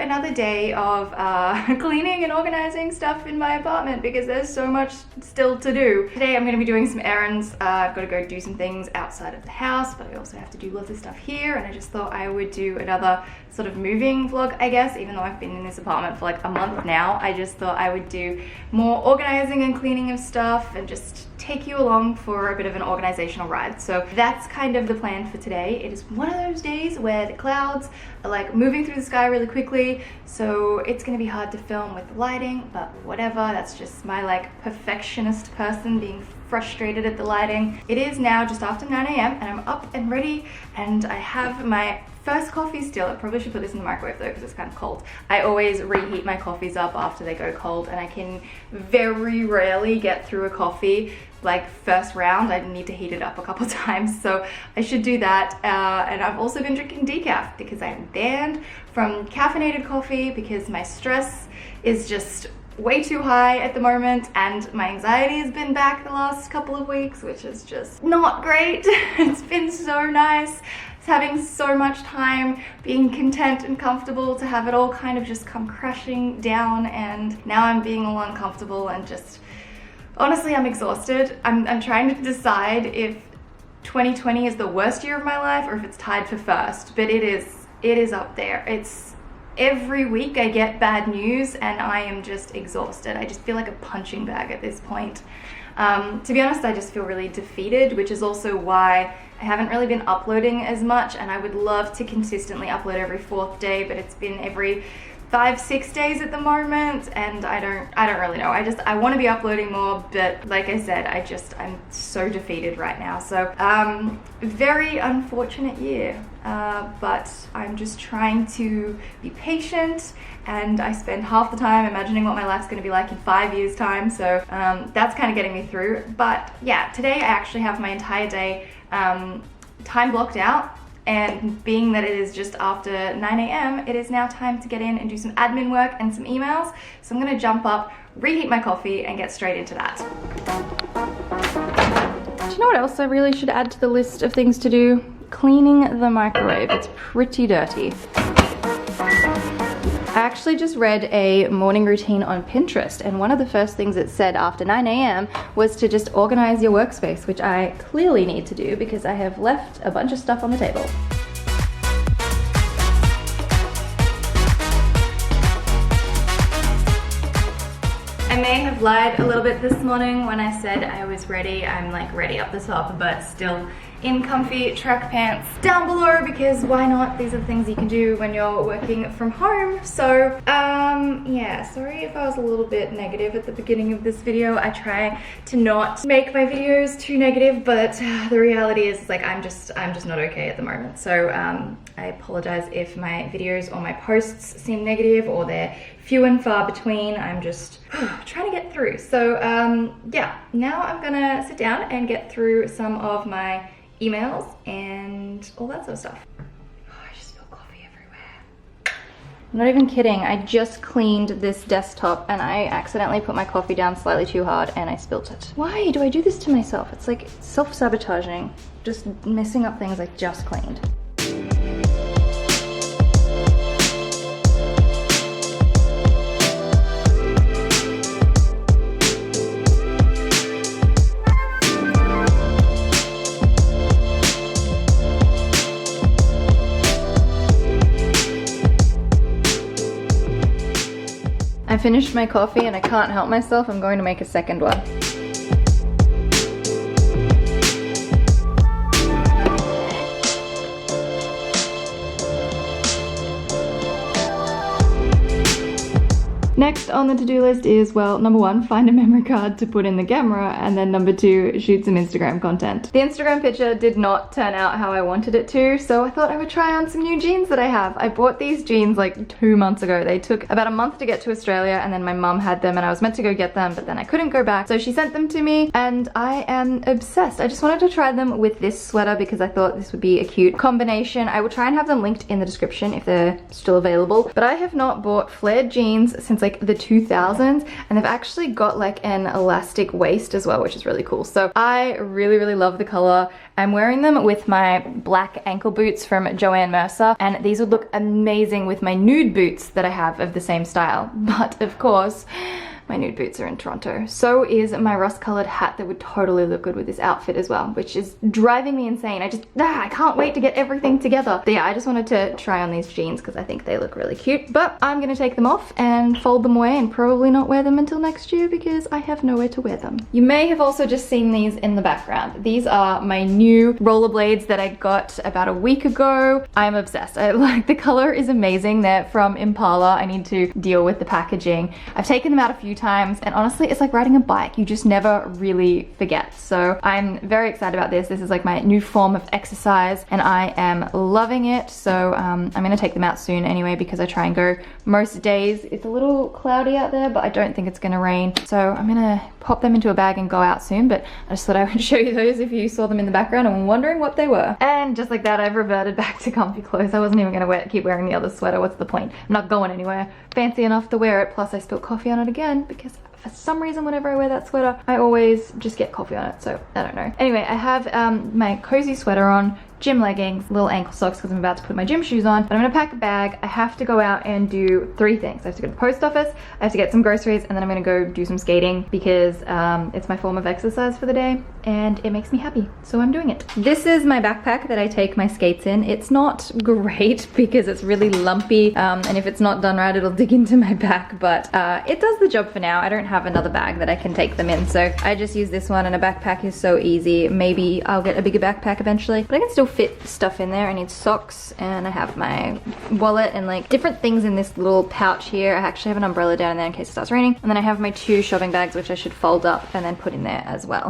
another day of cleaning and organizing stuff in my apartment because there's so much still to do. Today I'm going to be doing some errands. I've got to go do some things outside of the house, but I also have to do lots of stuff here, and I just thought I would do another sort of moving vlog, I guess. Even though I've been in this apartment for like a month now, I just thought I would do more organizing and cleaning of stuff and just take you along for a bit of an organizational ride. So that's kind of the plan for today. It is one of those days where the clouds are like moving through the sky really quickly, so it's gonna be hard to film with the lighting, but whatever. That's just my like perfectionist person being frustrated at the lighting. It is now just after 9 a.m. and I'm up and ready, and I have my first coffee still. I probably should put this in the microwave though because it's kind of cold. I always reheat my coffees up after they go cold, and I can very rarely get through a coffee like first round. I need to heat it up a couple times, so I should do that. And I've also been drinking decaf because I'm banned from caffeinated coffee because my stress is just way too high at the moment, and my anxiety has been back the last couple of weeks, which is just not great. It's been so nice having so much time, being content and comfortable, to have it all kind of just come crashing down, and now I'm being all uncomfortable and just honestly I'm exhausted. I'm trying to decide if 2020 is the worst year of my life or if it's tied for first, but it is up there. It's every week I get bad news and I am just exhausted. I just feel like a punching bag at this point. To be honest, I just feel really defeated, which is also why I haven't really been uploading as much, and I would love to consistently upload every 4th day, but it's been every 5-6 days at the moment, and I don't really know. I want to be uploading more, but like I said, I'm so defeated right now. So very unfortunate year, but I'm just trying to be patient, and I spend half the time imagining what my life's going to be like in 5 years time, so that's kind of getting me through. But yeah, today I actually have my entire day time blocked out, and being that it is just after 9 a.m, it is now time to get in and do some admin work and some emails. So I'm going to jump up, reheat my coffee, and get straight into that. Do you know what else I really should add to the list of things to do? Cleaning the microwave. It's pretty dirty. I actually just read a morning routine on Pinterest, and one of the first things it said after 9 a.m. was to just organize your workspace, which I clearly need to do because I have left a bunch of stuff on the table. I may have lied a little bit this morning when I said I was ready. I'm like ready up the top, but still in comfy track pants down below, because why not? These are the things you can do when you're working from home. So yeah, sorry if I was a little bit negative at the beginning of this video. I try to not make my videos too negative, but the reality is like I'm just not okay at the moment. So I apologize if my videos or my posts seem negative or they're few and far between. I'm just trying to get through. So yeah, now I'm gonna sit down and get through some of my emails and all that sort of stuff. Oh, I just spill coffee everywhere. I'm not even kidding. I just cleaned this desktop and I accidentally put my coffee down slightly too hard and I spilt it. Why do I do this to myself? It's like self-sabotaging, just messing up things I just cleaned. I finished my coffee and I can't help myself. I'm going to make a second one. Next on the to-do list is, well, number 1, find a memory card to put in the camera, and then number 2, shoot some Instagram content. The Instagram picture did not turn out how I wanted it to, so I thought I would try on some new jeans that I have. I bought these jeans like 2 months ago. They took about a month to get to Australia, and then my mum had them and I was meant to go get them, but then I couldn't go back, so she sent them to me and I am obsessed. I just wanted to try them with this sweater because I thought this would be a cute combination. I will try and have them linked in the description if they're still available, but I have not bought flared jeans since I like the 2000s, and they've actually got like an elastic waist as well, which is really cool. So I really love the color. I'm wearing them with my black ankle boots from Joanne Mercer, and these would look amazing with my nude boots that I have of the same style. But of course, my nude boots are in Toronto. So is my rust-colored hat that would totally look good with this outfit as well, which is driving me insane. I can't wait to get everything together. But yeah, I just wanted to try on these jeans because I think they look really cute. But I'm gonna take them off and fold them away and probably not wear them until next year because I have nowhere to wear them. You may have also just seen these in the background. These are my new rollerblades that I got about a week ago. I'm obsessed. The color is amazing. They're from Impala. I need to deal with the packaging. I've taken them out a few times, and honestly, it's like riding a bike. You just never really forget. So I'm very excited about this. This is like my new form of exercise, and I am loving it. So I'm gonna take them out soon anyway because I try and go most days. It's a little cloudy out there, but I don't think it's gonna rain. So I'm gonna pop them into a bag and go out soon, but I just thought I would show you those if you saw them in the background and were wondering what they were. And just like that, I've reverted back to comfy clothes. I wasn't even gonna keep wearing the other sweater. What's the point? I'm not going anywhere fancy enough to wear it. Plus I spilled coffee on it again because for some reason whenever I wear that sweater, I always just get coffee on it. So I don't know. Anyway, I have my cozy sweater on, gym leggings, little ankle socks because I'm about to put my gym shoes on, but I'm gonna pack a bag. I have to go out and do 3 things. I have to go to the post office, I have to get some groceries, and then I'm gonna go do some skating because it's my form of exercise for the day and it makes me happy, so I'm doing it. This is my backpack that I take my skates in. It's not great because it's really lumpy, and if it's not done right, it'll dig into my back, but it does the job for now. I don't have another bag that I can take them in, so I just use this one, and a backpack is so easy. Maybe I'll get a bigger backpack eventually, but I can still fit stuff in there. I need socks, and I have my wallet and like different things in this little pouch here. I actually have an umbrella down there in case it starts raining, and then I have my 2 shopping bags which I should fold up and then put in there as well.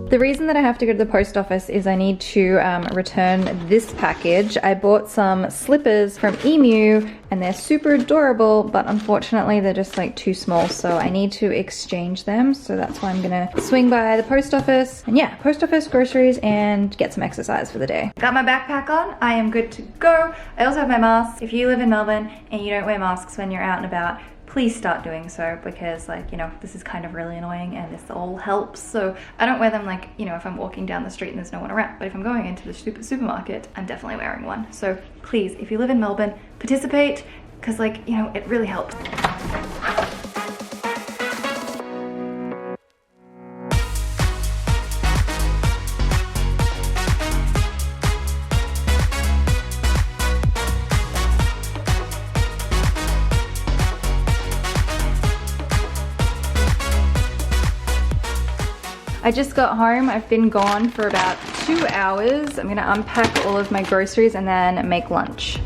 The reason that I have to go to the post office is I need to return this package. I bought some slippers from Emu and they're super adorable, but unfortunately they're just like too small, so I need to exchange them. So that's why I'm gonna swing by the post office, and yeah, post office, groceries, and get some exercise for the day. Got my backpack on, I am good to go. I also have my mask. If you live in Melbourne and you don't wear masks when you're out and about, please start doing so, because like, you know, this is kind of really annoying and this all helps. So I don't wear them like, you know, if I'm walking down the street and there's no one around, but if I'm going into the supermarket, I'm definitely wearing one. So please, if you live in Melbourne, participate, because like, you know, it really helps. I just got home. I've been gone for about 2 hours. I'm gonna unpack all of my groceries and then make lunch.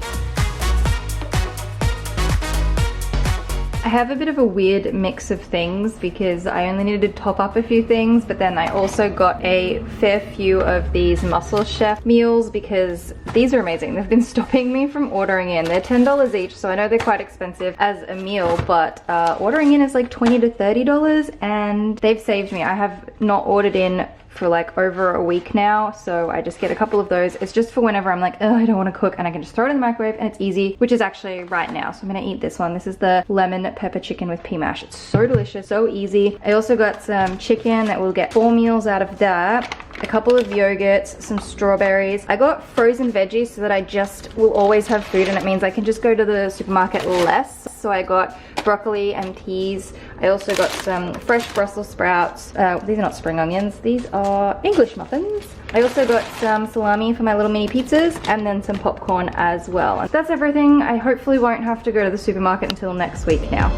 I have a bit of a weird mix of things because I only needed to top up a few things, but then I also got a fair few of these Muscle Chef meals because these are amazing. They've been stopping me from ordering in. They're $10 each, so I know they're quite expensive as a meal, but ordering in is like $20 to $30, and they've saved me. I have not ordered in for like over a week now, so I just get a couple of those. It's just for whenever I'm like, oh, I don't want to cook, and I can just throw it in the microwave and it's easy, which is actually right now. So I'm gonna eat this one. This is the lemon pepper chicken with pea mash. It's so delicious, so easy. I also got some chicken that will get 4 meals out of that, a couple of yogurts, some strawberries. I got frozen veggies so that I just will always have food, and it means I can just go to the supermarket less. So I got broccoli and peas. I also got some fresh Brussels sprouts. These are not spring onions, these are English muffins. I also got some salami for my little mini pizzas, and then some popcorn as well. And that's everything. I hopefully won't have to go to the supermarket until next week now.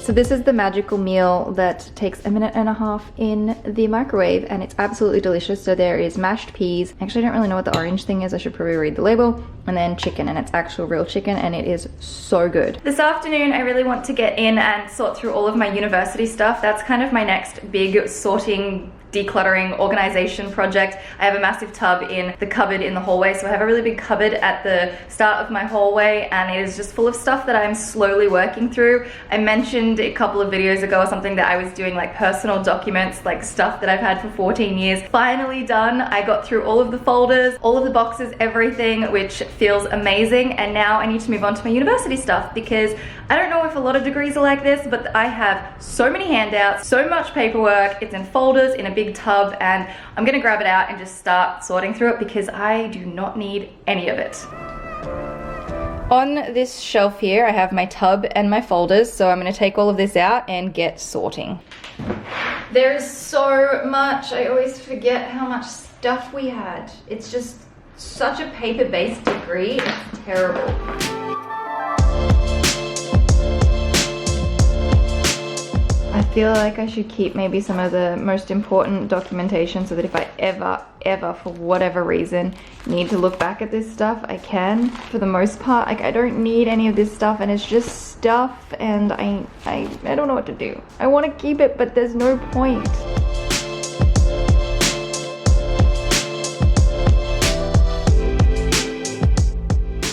So this is the magical meal that takes 1.5 minutes in the microwave, and it's absolutely delicious. So there is mashed peas. Actually, I don't really know what the orange thing is. I should probably read the label. And then chicken, and it's actual real chicken, and it is so good. This afternoon, I really want to get in and sort through all of my university stuff. That's kind of my next big sorting decluttering organization project. I have a massive tub in the cupboard in the hallway, so I have a really big cupboard at the start of my hallway, and it is just full of stuff that I'm slowly working through. I mentioned a couple of videos ago or something that I was doing like personal documents, like stuff that I've had for 14 years. Finally done. I got through all of the folders, all of the boxes, everything, which feels amazing. And now I need to move on to my university stuff, because I don't know if a lot of degrees are like this, but I have so many handouts, so much paperwork, it's in folders in a big tub, and I'm gonna grab it out and just start sorting through it because I do not need any of it. On this shelf here, I have my tub and my folders, so I'm gonna take all of this out and get sorting. There is so much, I always forget how much stuff we had. It's just such a paper-based degree, it's terrible. I feel like I should keep maybe some of the most important documentation so that if I ever, for whatever reason, need to look back at this stuff, I can. For the most part, like, I don't need any of this stuff, and it's just stuff, and I don't know what to do. I want to keep it, but there's no point.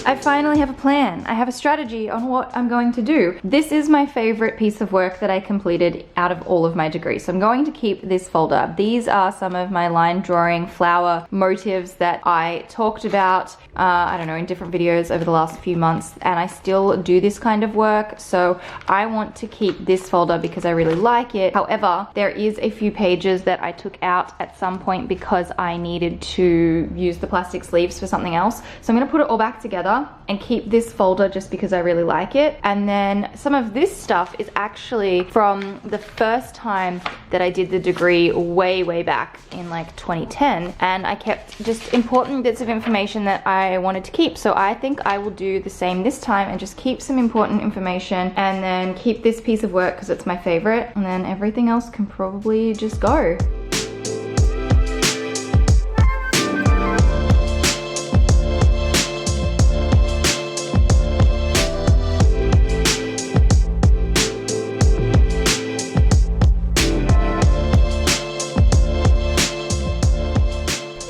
I finally have a plan. I have a strategy on what I'm going to do. This is my favorite piece of work that I completed out of all of my degrees. So I'm going to keep this folder. These are some of my line drawing flower motifs that I talked about, I don't know, in different videos over the last few months, and I still do this kind of work. So I want to keep this folder because I really like it. However, there is a few pages that I took out at some point because I needed to use the plastic sleeves for something else. So I'm gonna put it all back together and keep this folder just because I really like it. And then some of this stuff is actually from the first time that I did the degree way back in like 2010, and I kept just important bits of information that I wanted to keep. So I think I will do the same this time and just keep some important information and then keep this piece of work because it's my favorite, and then everything else can probably just go.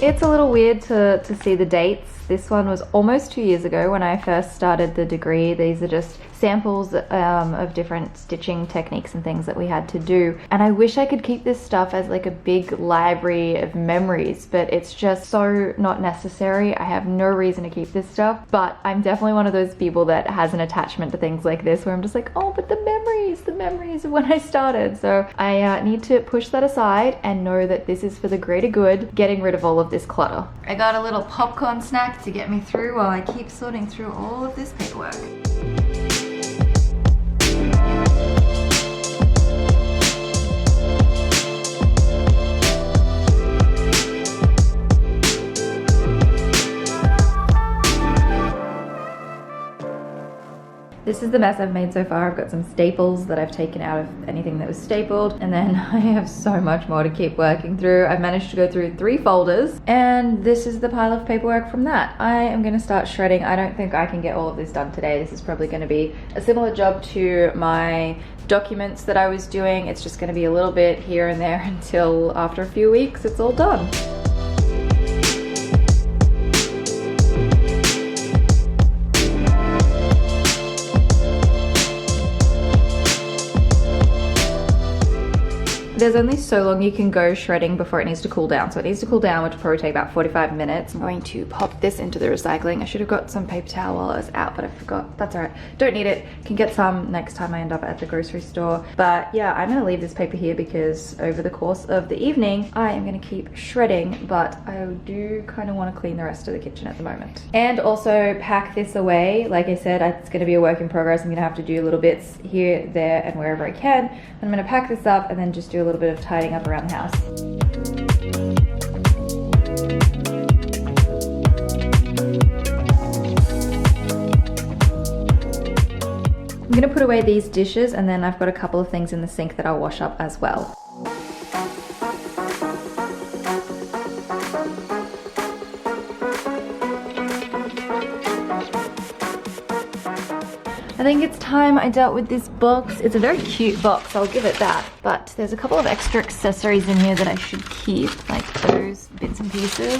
It's a little weird to see the dates. This one was almost 2 years ago when I first started the degree. These are just samples of different stitching techniques and things that we had to do. And I wish I could keep this stuff as like a big library of memories, but it's just so not necessary. I have no reason to keep this stuff, but I'm definitely one of those people that has an attachment to things like this where I'm just like, oh, but the memories of when I started. So I need to push that aside and know that this is for the greater good, getting rid of all of this clutter. I got a little popcorn snack to get me through while I keep sorting through all of this paperwork. This is the mess I've made so far. I've got some staples that I've taken out of anything that was stapled, and then I have so much more to keep working through. I've managed to go through 3 folders, and this is the pile of paperwork from that. I am going to start shredding. I don't think I can get all of this done today. This is probably going to be a similar job to my documents that I was doing. It's just going to be a little bit here and there until after a few weeks it's all done. There's only so long you can go shredding before it needs to cool down. So it needs to cool down, which will probably take about 45 minutes. I'm going to pop this into the recycling. I should have got some paper towel while I was out, but I forgot. That's all right. Don't need it. Can get some next time I end up at the grocery store. But yeah, I'm gonna leave this paper here because over the course of the evening, I am gonna keep shredding, but I do kind of want to clean the rest of the kitchen at the moment. And also pack this away. Like I said, it's gonna be a work in progress. I'm gonna have to do little bits here, there, and wherever I can. I'm gonna pack this up and then just do a little bit of tidying up around the house. I'm gonna put away these dishes, and then I've got a couple of things in the sink that I'll wash up as well. I think it's time I dealt with this box. It's a very cute box, I'll give it that. But there's a couple of extra accessories in here that I should keep, like those bits and pieces.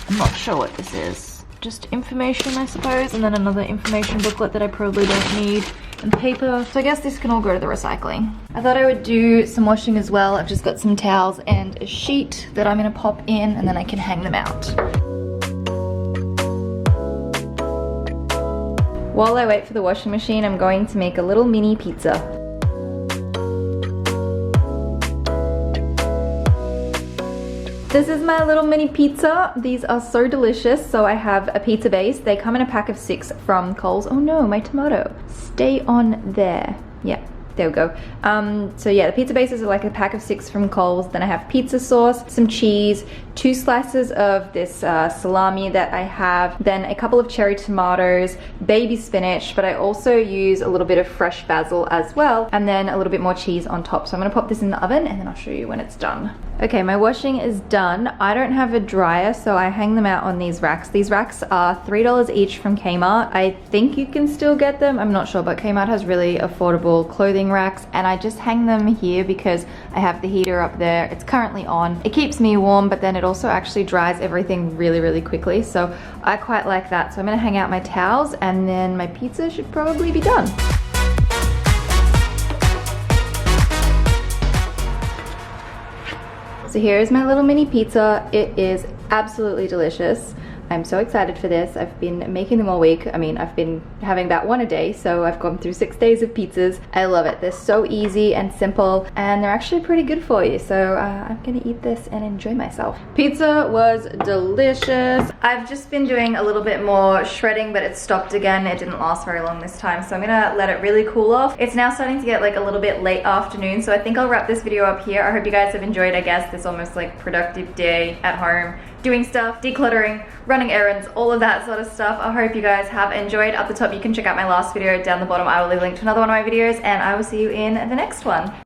I'm not sure what this is. Just information, I suppose, and then another information booklet that I probably don't need, and paper. So I guess this can all go to the recycling. I thought I would do some washing as well. I've just got some towels and a sheet that I'm gonna pop in, and then I can hang them out. While I wait for the washing machine, I'm going to make a little mini pizza. This is my little mini pizza. These are so delicious. So I have a pizza base. They come in a pack of 6 from Coles. Oh no, my tomato. Stay on there. Yeah. There we go. So yeah, the pizza bases are like a pack of 6 from Coles. Then I have pizza sauce, some cheese, 2 slices of this salami that I have, then a couple of cherry tomatoes, baby spinach, but I also use a little bit of fresh basil as well, and then a little bit more cheese on top. So I'm gonna pop this in the oven and then I'll show you when it's done. Okay, my washing is done. I don't have a dryer, so I hang them out on these racks. These racks are $3 each from Kmart. I think you can still get them, I'm not sure, but Kmart has really affordable clothing racks, and I just hang them here because I have the heater up there. It's currently on. It keeps me warm, but then it also actually dries everything really, really quickly, so I quite like that. So I'm gonna hang out my towels, and then my pizza should probably be done. So here's my little mini pizza. It is absolutely delicious. I'm so excited for this. I've been making them all week. I mean, I've been having about 1 a day, so I've gone through 6 days of pizzas. I love it. They're so easy and simple, and they're actually pretty good for you. So I'm gonna eat this and enjoy myself. Pizza was delicious. I've just been doing a little bit more shredding, but it stopped again. It didn't last very long this time, so I'm gonna let it really cool off. It's now starting to get like a little bit late afternoon, so I think I'll wrap this video up here. I hope you guys have enjoyed, I guess, this almost like productive day at home, doing stuff, decluttering, running errands, all of that sort of stuff. I hope you guys have enjoyed. Up the top, you can check out my last video. Down the bottom, I will leave a link to another one of my videos, and I will see you in the next one.